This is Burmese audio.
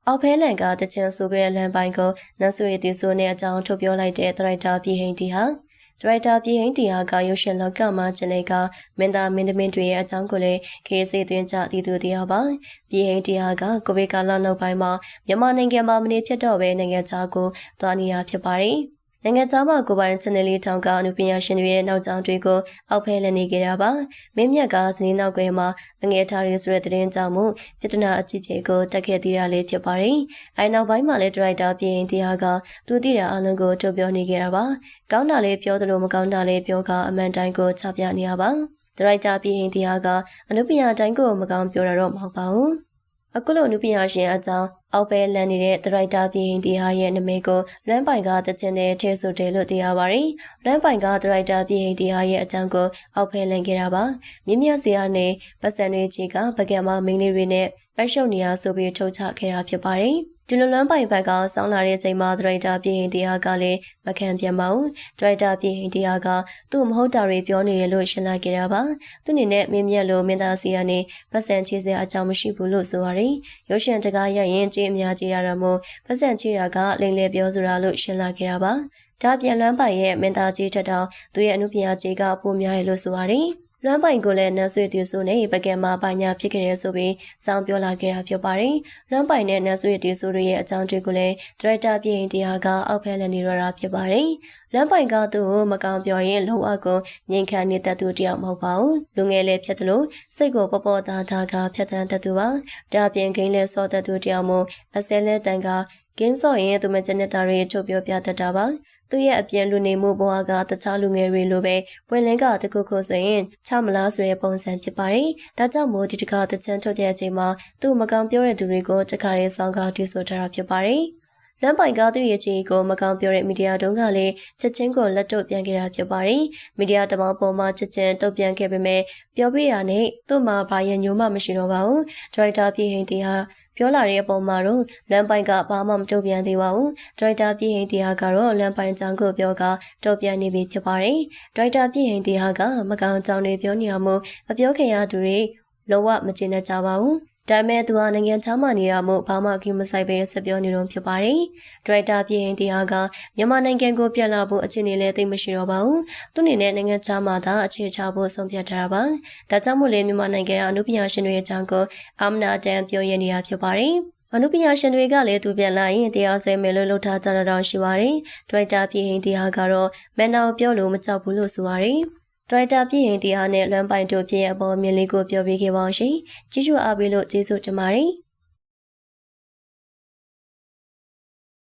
အောက်ဖဲလန်ကတချင်ဆိုကြတဲ့လမ်းပိုင်းကိုနတ်ဆွေတီဆိုနဲ့အကြောင်းထုတ်ပြောလိုက်တဲ့ဒရိုက်တာပြည်ဟိန်တီဟာဒရိုက်တာပြည်ဟိန်တီဟာကရုပ်ရှင်လောကမှာကျနေကမင်းသားမင်းသမီးတွေရဲ့အကြောင်းကိုလည်းခေတ်စေသွင်းကြတည်သူတရားပါပြည်ဟိန်တီဟာကကိုဗစ်ကာလနောက်ပိုင်းမှာမြန်မာနိုင်ငံမှာမနေဖြစ်တော့ဘဲနိုင်ငံခြားကိုသွားနေရဖြစ်ပါတယ်နိုင်ငံသားမှာကိုပိုင်ချန်နယ်လေးထောင်ကအနုပညာရှင်တွေရဲ့နောက်ကျောင်းတွေကိုအောက်ဖဲလည်နေကြတာပါမင်းမြတ်ကစနေနောက်ကွယ်မှာအငယ်ထားရေးဆိုတဲ့သတင်းကြောင့်မို့ပြဿနာအကြီးကြီးကိုတက်ခဲ့သေးတာလေးဖြစ်ပါတယ်အဲနောက်ပိုင်းမှာလည်းဒရိုက်တာပြင်ရင်တရားကသူတည်တာအလုံးကိုထုတ်ပြောနေကြတာပါကောင်းတာလေးပြောသလိုမကောင်းတာလေးပြောကအမှန်တိုင်းကိုချပြနေရပါဒရိုက်တာပြင်ရင်တရားကအနုပညာတိုင်းကိုမကောင်းပြောတာတော့မဟုတ်ပါဘူးအခုလိုနုပညာရှင်အကြောင်းအောက်ပဲလန်နေတဲ့ဒရိုက်တာပြည်ရင်တီဟာရဲ့နာမည်ကိုလမ်းပိုင်ကတချင်နဲ့ထဲဆိုတယ်လို့သိရပါတယ်။လမ်းပိုင်ကဒရိုက်တာပြည်ရင်တီဟာရဲ့အကြောင်းကိုအောက်ဖဲလန်ခဲ့တာပါ။မြင့်မြတ်စရာနဲ့ပတ်စံတွေကြီးကပကံမမင်းလေးတွေနဲ့ပတ်ရှုပ်နေရဆိုပြီးထုတ်ချခဲ့တာဖြစ်ပါတယ်။ဒီလိုလမ်းပိုင်ဘက်ကဆောင်းလာတဲ့ချိန်မှာဒရိုက်တာပြည်ရင်တီဟာကလည်းမခံပြန်ပါဘူး။ဒရိုက်တာပြည်ရင်တီဟာကသူ့မဟုတ်တာတွေပြောနေတယ်လို့ရှင်းလိုက်ခဲ့တာပါ။သူ့အနေနဲ့မြင့်မြတ်လိုမင်းသားစီကနေပတ်စံချေစရာအကြောင်းမရှိဘူးလို့ဆိုပါတယ်။ရုပ်ရှင်တကားရရင်ကြေးအများကြီးရတာမို့ပတ်စံချေတာကလိမ့်လေပြောဆိုတာလို့ရှင်းလာခဲ့တာပါ။ဒါပြန်လွမ်းပိုင်ရဲ့မင်းသားကြီးထက်တောင်သူရဲ့အမှုပညာကြီးကပိုများတယ်လို့ဆိုပါတယ်။လွမ်းပိုင်ကိုလည်းနတ်ဆွေတီဆိုနဲ့ပကံမှာပညာဖြစ်ခဲ့တယ်ဆိုပြီးစောင်းပြောလာခဲ့တာဖြစ်ပါတယ်။လွမ်းပိုင်နဲ့နတ်ဆွေတီဆိုတို့ရဲ့အကြောင်းတွေကိုလည်းဒရိုက်တာပြည်ရင်တရားကအောက်ဖဲလည်နေရတာဖြစ်ပါတယ်။လမ်းပိုင်ကသူ့ကိုမကောင်ပြောရင်လုံအကိုငြိမ်ခံနေတတ်သူတယောက်မဟုတ်ပါဘူး။လူငယ်လေးဖြစ်တယ်လို့စိတ်ကိုပေါ်ပေါ်သားသားကဖြတ်တန်းတတ်သူပါ။ဒါပြင်ဂိမ်းလဲစောတတ်သူတယောက်မို့အစဲလဲတန်ကဂိမ်းစောရင်သူမကျနေတာတွေထုတ်ပြောပြတတ်တာပါ။သူရဲ့အပြင်လူနေမှုဘဝကတခြားလူငယ်တွေလိုပဲပွင့်လင်းကတခုခုဆိုရင်ချမလားဆိုတဲ့ပုံစံဖြစ်ပါတယ်။ဒါကြောင့်မို့ဒီတခါတချမ်းထုတ်တဲ့အချိန်မှာသူ့မကောင်ပြောတဲ့သူတွေကိုတခါရဲဆောင်းကားတီးဆိုထားတာဖြစ်ပါတယ်။လမ်းပိုင်ကားသူ့ရဲ့ချီကိုမကောင်ပြောတဲ့မီဒီယာတုံးကလည်းချက်ချင်းကိုလက်တော့ပြန်ခဲ့တာဖြစ်ပါတယ်။မီဒီယာတမောင်ပေါ်မှာချက်ချင်းတုတ်ပြန်ခဲ့ပေမဲ့ပြောပြရနဲ့သူ့မှာဘာရညိုမှမရှိတော့ပါဘူး။ဒရိုက်တာပြည်ဟိန်တီဟာပြောလာတဲ့အပေါ်မှာတော့လမ်းပိုင်ကဘာမှမတုံ့ပြန်သေးပါဘူး။ဒရိုက်တာပြည်ဟိန်တီဟာကတော့လမ်းပိုင်ကြောင့်ကိုပြောကတုံ့ပြန်နေပြီဖြစ်ပါတယ်။ဒရိုက်တာပြည်ဟိန်တီဟာကမကောင်ကြောင့်တွေပြောနေရမှုအပြောခင်ရသူတွေလုံးဝမကျေနပ်ကြပါဘူး။ဒါပေမဲ့သူဟာနိုင်ငံခြားမှာနေတာမို့ဘာမှကြည့်မဆိုင်ပဲဆက်ပြောနေတော့ဖြစ်ပါတယ်။ဒရိုက်တာပြည်ဟိန်တီဟာကမြန်မာနိုင်ငံကိုပြန်လာဖို့အခြေအနေလည်းသိမရှိတော့ပါဘူး။သူအနေနဲ့နိုင်ငံခြားမှာသာအခြေချဖို့ဆုံးဖြတ်ထားတာပါ။ဒါကြောင့်မို့လေမြန်မာနိုင်ငံအနုပညာရှင်တွေအကြောင်းကိုအာမနာတန်ပြောရနေတာဖြစ်ပါတယ်။အနုပညာရှင်တွေကလည်းသူပြန်လာရင်တရားစွဲမယ်လို့လှုပ်ထားကြတော့ရှိပါတယ်။ဒရိုက်တာပြည်ဟိန်တီဟာကတော့မန်နာကိုပြောလို့မကြောက်ဘူးလို့ဆိုပါတယ်။ဒရိုက်တာပြည်ရင်တရားနဲ့လွမ်းပိုင်တို့ပြည့်ရဲ့အပေါ်မြင်လေးကိုပြောပြခဲ့ပါအောင်ရှင်။ကျေးဇူးအားပေးလို့ကျေးဇူးတင်ပါတယ်။